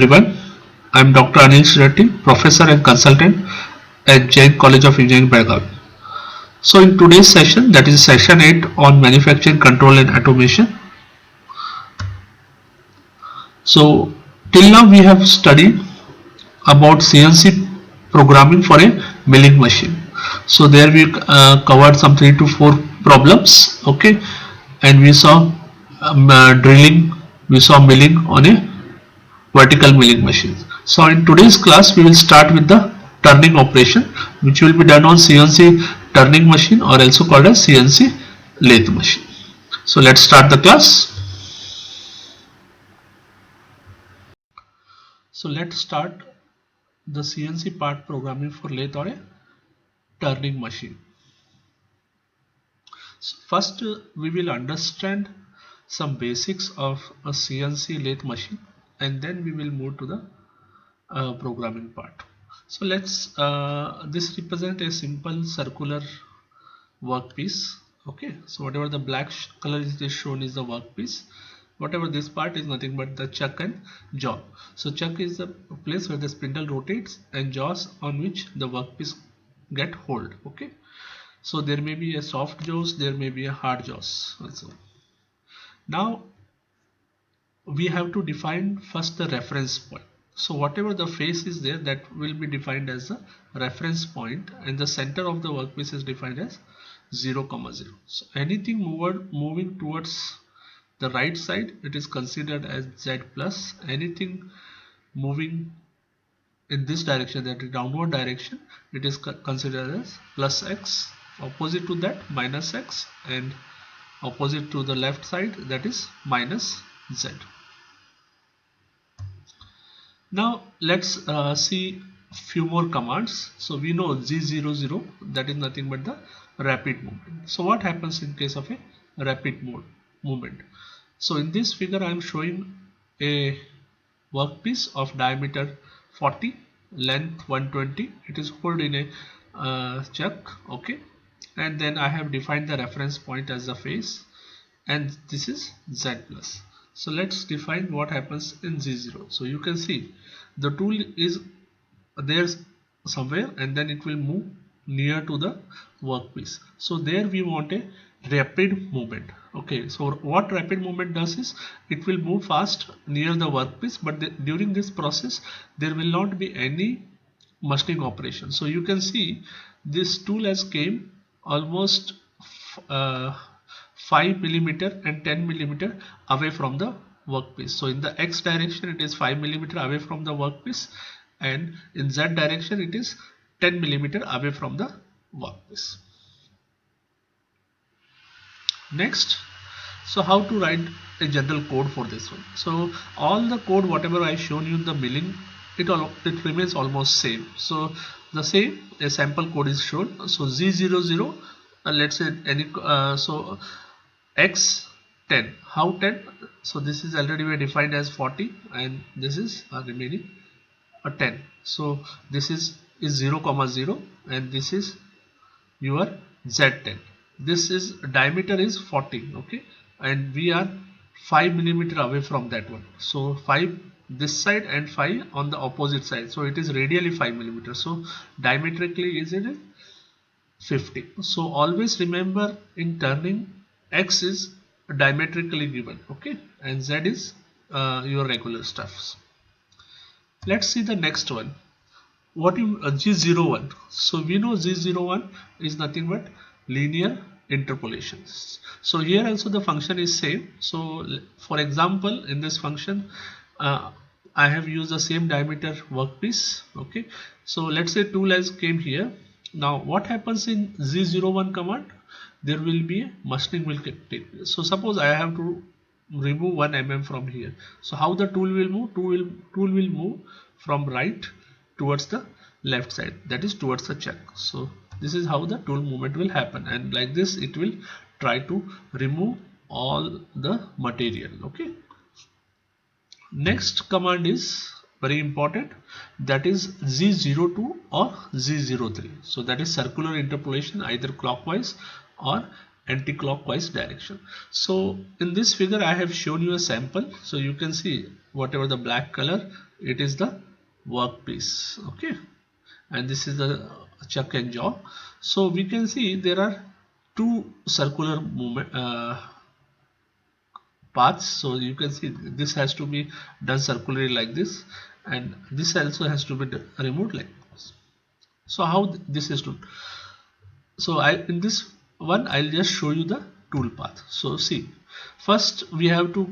everyone. I am Dr. Anil Shetty, Professor and Consultant at Jain College of Engineering, Belgaum. So in today's session, that is session 8 on manufacturing control and automation. So till now we have studied about CNC programming for a milling machine. So there we covered some 3 to 4 problems, okay, and we saw drilling, we saw milling on a vertical milling machine. So in today's class we will start with the turning operation, which will be done on CNC turning machine, or also called as CNC lathe machine. So let's start the class. So let's start the CNC part programming for lathe or a turning machine. So first we will understand some basics of a CNC lathe machine, and then we will move to the programming part. So let's this represent a simple circular workpiece. Okay, so whatever the black color is shown is the workpiece. Whatever this part is nothing but the chuck and jaw. So chuck is the place where the spindle rotates, and jaws on which the workpiece get hold. Okay, so there may be a soft jaws, there may be a hard jaws also. Now we have to define first the reference point. So whatever the face is there, that will be defined as the reference point, and the center of the workpiece is defined as 0, 0. So anything moving towards the right side, it is considered as Z plus. Anything moving in this direction, that is downward direction, it is considered as plus X. Opposite to that, minus X, and opposite to the left side, that is minus Z. Now let's see few more commands. So we know Z00, that is nothing but the rapid movement. So what happens in case of a rapid movement? So in this figure I am showing a workpiece of diameter 40, length 120. It is held in a chuck, okay, and then I have defined the reference point as the face, and this is Z plus. So let's define what happens in Z0. So you can see the tool is there somewhere, and then it will move near to the workpiece. So there we want a rapid movement. Okay, so what rapid movement does is it will move fast near the workpiece, but during this process there will not be any machining operation. So you can see this tool has came almost 5 millimeter and 10 millimeter away from the workpiece. So in the X direction it is 5 millimeter away from the workpiece, and in Z direction it is 10 millimeter away from the workpiece. Next, so how to write a general code for this one? So all the code whatever I shown you in the milling, it remains almost same. So the same, a sample code is shown. So Z00, let's say any so X 10. How 10? So this is already we defined as 40, and this is remaining a 10. So this is 0, 0, and this is your Z10. This is diameter is 40, okay, and we are 5 millimeter away from that one. So 5 this side and 5 on the opposite side. So it is radially 5 millimeter. So diametrically is it 50. So always remember in turning, X is diametrically given, okay, and Z is your regular stuffs. Let's see the next one. What you G01. So we know G01 is nothing but linear interpolations. So here also the function is same. So for example, in this function I have used the same diameter workpiece, okay. So let's say tool has came here. Now what happens in Z01 command? There will be a machining will take place. So suppose I have to remove 1 mm from here. So how the tool will move? Tool will move from right towards the left side, that is towards the chuck. So this is how the tool movement will happen, and like this it will try to remove all the material, okay. Next command is very important, that is Z02 or Z03. So that is circular interpolation, either clockwise or anti-clockwise direction. So in this figure I have shown you a sample, so you can see whatever the black color, it is the workpiece, okay, and this is the chuck and jaw. So we can see there are two circular movement paths. So you can see this has to be done circularly like this, and this also has to be removed like this. So how this is to, so in this one I'll just show you the tool path. So see, first we have to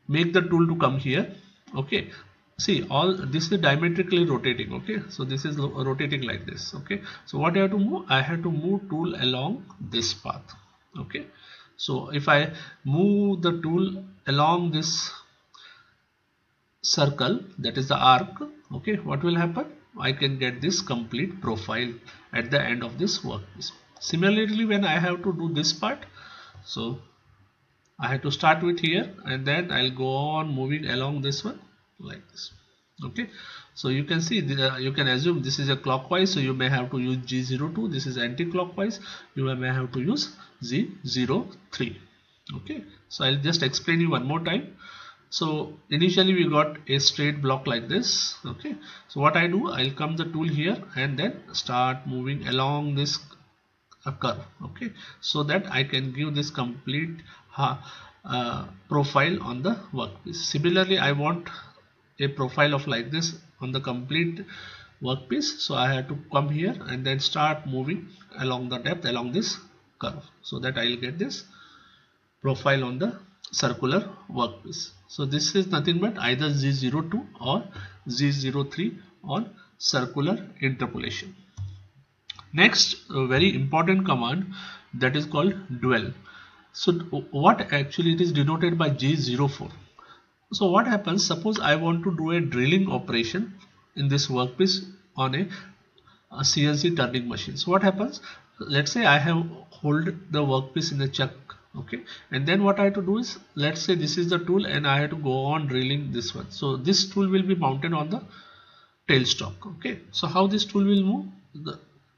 make the tool to come here, okay. See, all this is diametrically rotating, okay, so this is rotating like this, okay. So what I have to move, I have to move tool along this path, okay. So if I move the tool along this circle, that is the arc, okay, what will happen, I can get this complete profile at the end of this workpiece. Similarly, when I have to do this part, so I have to start with here and then I'll go on moving along this one like this, okay. So you can see you can assume this is a clockwise, so you may have to use G02. This is anti-clockwise, you may have to use G03, okay. So I'll just explain you one more time. So initially we got a straight block like this, okay. So what I do, I'll come the tool here and then start moving along this curve, okay, so that I can give this complete profile on the workpiece. Similarly, I want a profile of like this on the complete workpiece, so I have to come here and then start moving along the depth along this curve, so that I'll get this profile on the circular workpiece. So this is nothing but either G02 or G03 on circular interpolation. Next, a very important command, that is called dwell. So what actually it is denoted by G04. So what happens, suppose I want to do a drilling operation in this workpiece on a CNC turning machine. So what happens, let's say I have hold the workpiece in the chuck, okay, and then what I have to do is, let's say this is the tool and I have to go on drilling this one. So this tool will be mounted on the tailstock, okay. So how this tool will move,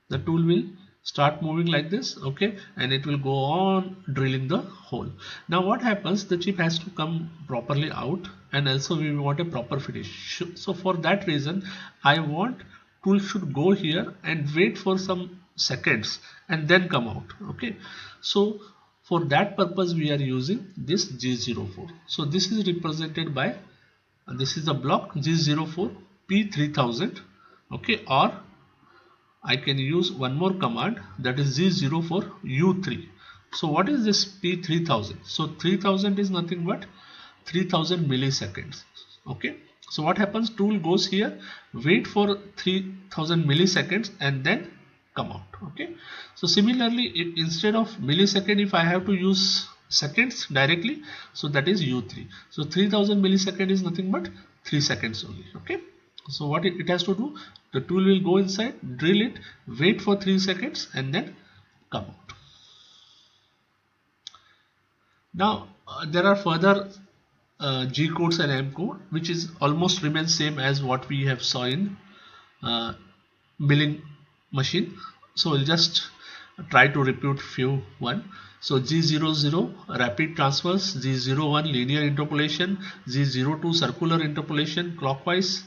the tool will start moving like this, okay, and it will go on drilling the hole. Now what happens, the chip has to come properly out, and also we want a proper finish. So for that reason I want tool should go here and wait for some seconds and then come out, okay. So for that purpose we are using this G04. So this is represented by this is the block G04 P3000, okay, or I can use one more command, that is G04U3. So what is this P3000? So 3000 is nothing but 3000 milliseconds, okay. So what happens, tool goes here, wait for 3000 milliseconds and then come out, okay. So similarly, if instead of millisecond, if I have to use seconds directly, so that is U3. So 3000 millisecond is nothing but 3 seconds only, okay. So what it has to do, the tool will go inside, drill it, wait for 3 seconds and then come out. Now there are further G codes and M code, which is almost remains same as what we have saw in milling machine. So we'll just try to repeat few one. So G00 rapid transfers, G01 linear interpolation, G02 circular interpolation clockwise,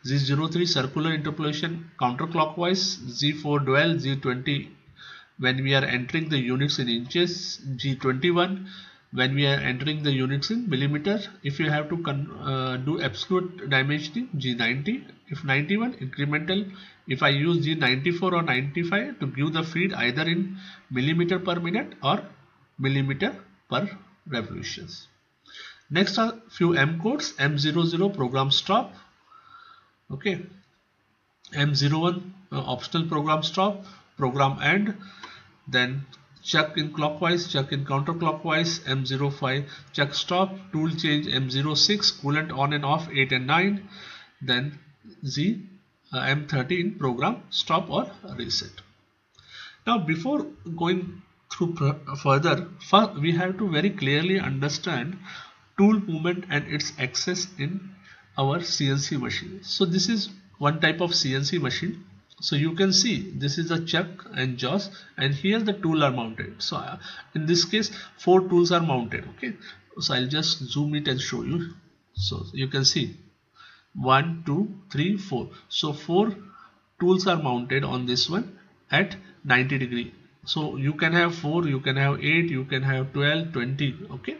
G03 circular interpolation counterclockwise, G4 dwell, G20 when we are entering the units in inches, G21 when we are entering the units in millimeter. If you have to do absolute dimensioning, G90, if 91 incremental, if I use G94 or 95 to give the feed either in millimeter per minute or millimeter per revolutions. Next are few M codes, M00 program stop, okay, M01 optional program stop, program end, then chuck in clockwise, chuck in counterclockwise, M05 chuck stop, tool change M06 coolant on and off 8 and 9, then M13 program stop or reset. Now before going through further, we have to very clearly understand tool movement and its access in our CNC machine. So this is one type of CNC machine. So you can see this is a chuck and jaws, and here the tool are mounted. So in this case 4 tools are mounted. Okay, so I'll just zoom it and show you. So you can see 1 2 3 4, so 4 tools are mounted on this one at 90°. So you can have 4, you can have 8, you can have 12, 20. Okay,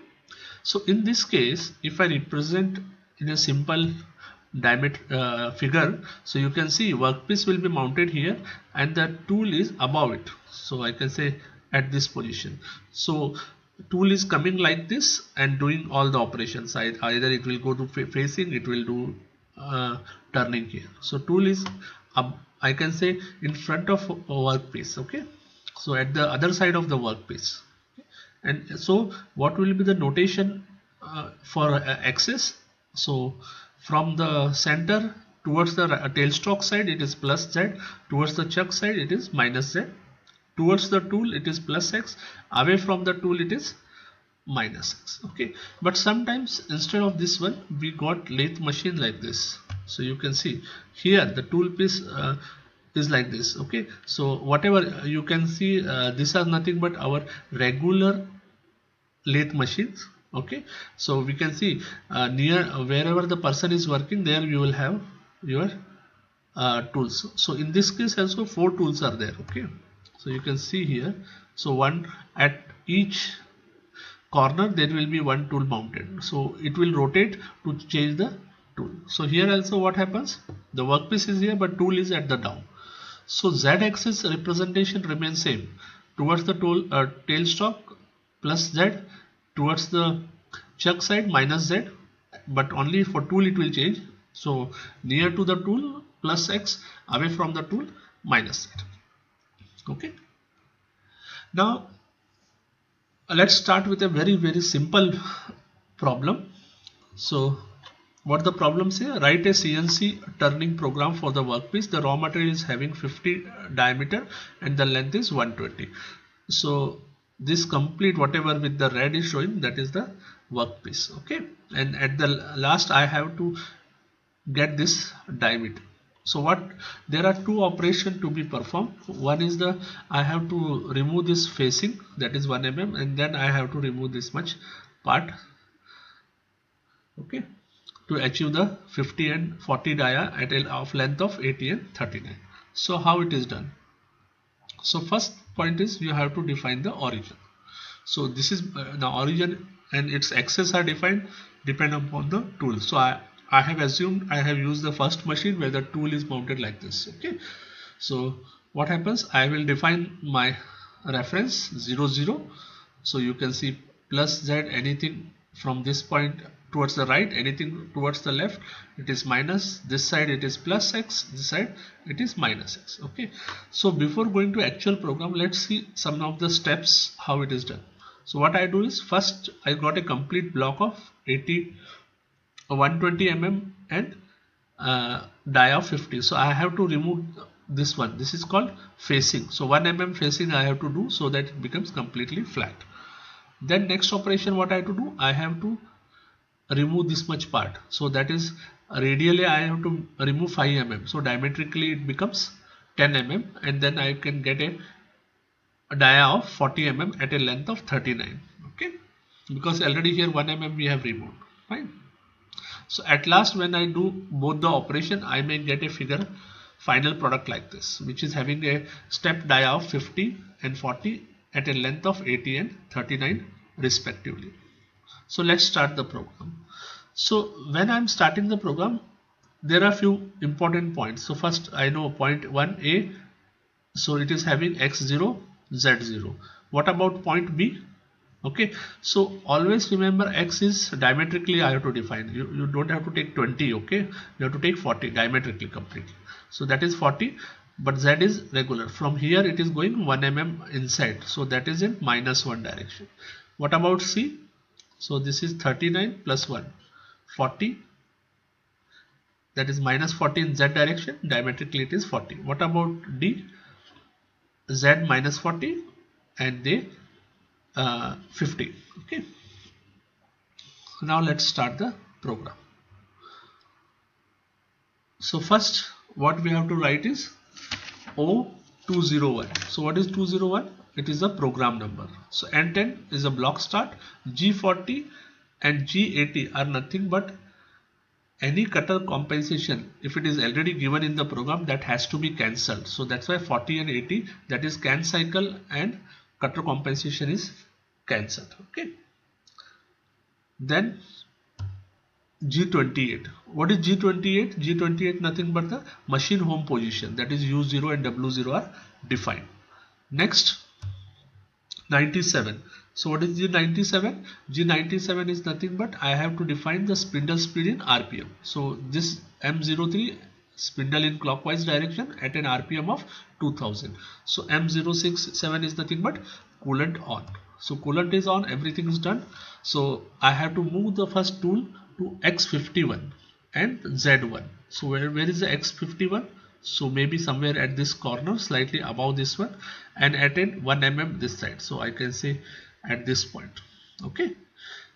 so in this case if I represent in a simple diameter figure, so you can see workpiece will be mounted here and the tool is above it. So I can say at this position, so tool is coming like this and doing all the operations. Either it will go to facing, it will do turning here. So tool is up, I can say in front of a workpiece. Okay, so at the other side of the workpiece. And so what will be the notation for axis? So from the center towards the tailstock side it is plus z, towards the chuck side it is minus z, towards the tool it is plus x, away from the tool it is minus x. Okay, but sometimes instead of this one we got lathe machine like this. So you can see here the tool piece is like this. Okay, so whatever you can see, these are nothing but our regular lathe machines. Okay, so we can see near wherever the person is working, there you will have your tools. So in this case also 4 tools are there. Okay, so you can see here, so one at each corner there will be one tool mounted, so it will rotate to change the tool. So here also what happens, the workpiece is here but tool is at the down. So z axis representation remains same, towards the tool tailstock plus z, towards the chuck side minus z, but only for tool it will change. So near to the tool plus x, away from the tool minus z. Okay, now let's start with a very simple problem. So what the problem say, write a CNC turning program for the workpiece. The raw material is having 50 diameter and the length is 120. So this complete whatever with the red is showing, that is the workpiece. Okay, and at the last I have to get this diameter. So what, there are 2 operations to be performed. One is the, I have to remove this facing, that is 1 mm, and then I have to remove this much part. Okay, to achieve the 50 and 40 dia at a of length of 80 and 39. So how it is done? So first point is you have to define the origin. So this is the origin and its axes are defined depend upon the tool. So I have assumed I have used the first machine where the tool is mounted like this. Okay, so what happens, I will define my reference 0 0. So you can see plus z, anything from this point towards the right, anything towards the left it is minus, this side it is plus x, this side it is minus x. Okay, so before going to actual program, let's see some of the steps how it is done. So what I do is, first I got a complete block of 120 mm and dia of 50. So I have to remove this one, this is called facing. So 1 mm facing I have to do so that it becomes completely flat. Then next operation what I have to do, I have to remove this much part. So that is radially I have to remove 5 mm. So diametrically it becomes 10 mm, and then I can get a dia of 40 mm at a length of 39. Okay, because already here 1 mm we have removed. Fine. So at last when I do both the operation, I may get a figure final product like this, which is having a step dia of 50 and 40 at a length of 80 and 39 respectively. So let's start the program. So when I'm starting the program, there are few important points. So first I know point 1a, so it is having x0 z0. What about point b? Okay, so always remember x is diametrically I have to define. You don't have to take 20. Okay, you have to take 40 diametrically completely. So that is 40, but z is regular. From here it is going 1 mm inside, so that is in -1 direction. What about c? So this is 39 plus 1, 40, that is -40 in z direction, diametrically it is 40. What about d? Z minus 40 and they 50. Okay, now let's start the program. So first what we have to write is O201. So what is 201? It is a program number. So N10 is a block start. G40 and G80 are nothing but any cutter compensation. If it is already given in the program, that has to be cancelled. So that's why 40 and 80, that is can cycle and cutter compensation is cancelled. Okay. Then G28. What is G28? G28 nothing but the machine home position, that is U0 and W0 are defined. Next, 97. So what is G97? G97 is nothing but I have to define the spindle speed in RPM. So this M03 spindle in clockwise direction at an RPM of 2000. So M067 is nothing but coolant on. So coolant is on, everything is done. So I have to move the first tool to X51 and Z1. So where is the X51? So maybe somewhere at this corner, slightly above this one, and at 1 mm this side. So I can say at this point. Okay.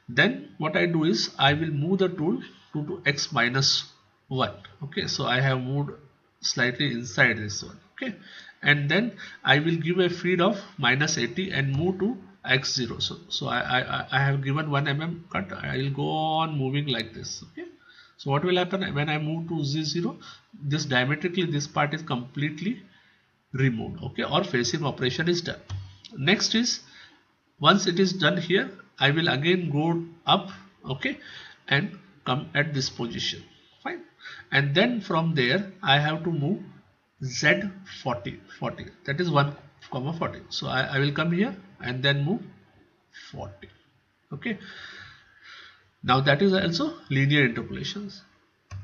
Then what I do is I will move the tool to X minus 1. Okay. So I have moved slightly inside this one. Okay. And then I will give a feed of minus 80 and move to X0. So I have given 1 mm cut. I will go on moving like this. Okay. So what will happen when I move to Z0? This diametrically this part is completely removed. Okay, or facing operation is done. Next is, once it is done here, I will again go up, okay, and come at this position. Fine. And then from there I have to move Z40, 40. That is 1, 40. So I will come here and then move 40. Okay. Now that is also linear interpolations.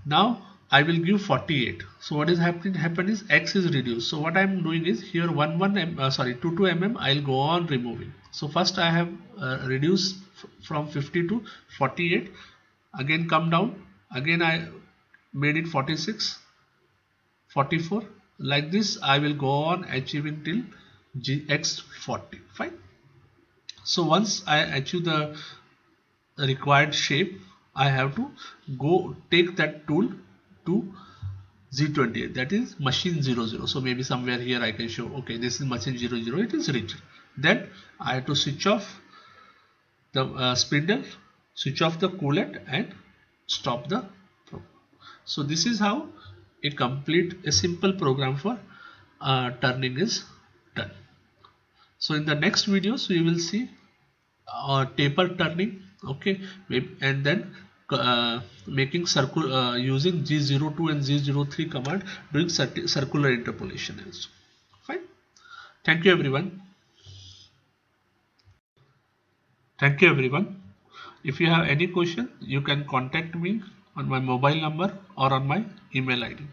Now I will give 48. So what is happen is X is reduced. So what I am doing is here 2 mm I will go on removing. So first I have reduced from 50 to 48. Again come down. Again I made it 46, 44. Like this I will go on achieving till GX40. Fine. So once I achieve the required shape, I have to go take that tool to Z28, that is machine 00. So maybe somewhere here I can show, okay, this is machine 00, it is reached. Then I have to switch off the spindle, switch off the coolant and stop the program. So this is how a simple program for turning is done. So in the next videos we will see taper turning, okay, and then making using G02 and G03 command, doing circular interpolation also. Fine. Thank you everyone. Thank you everyone. If you have any question, you can contact me on my mobile number or on my email ID.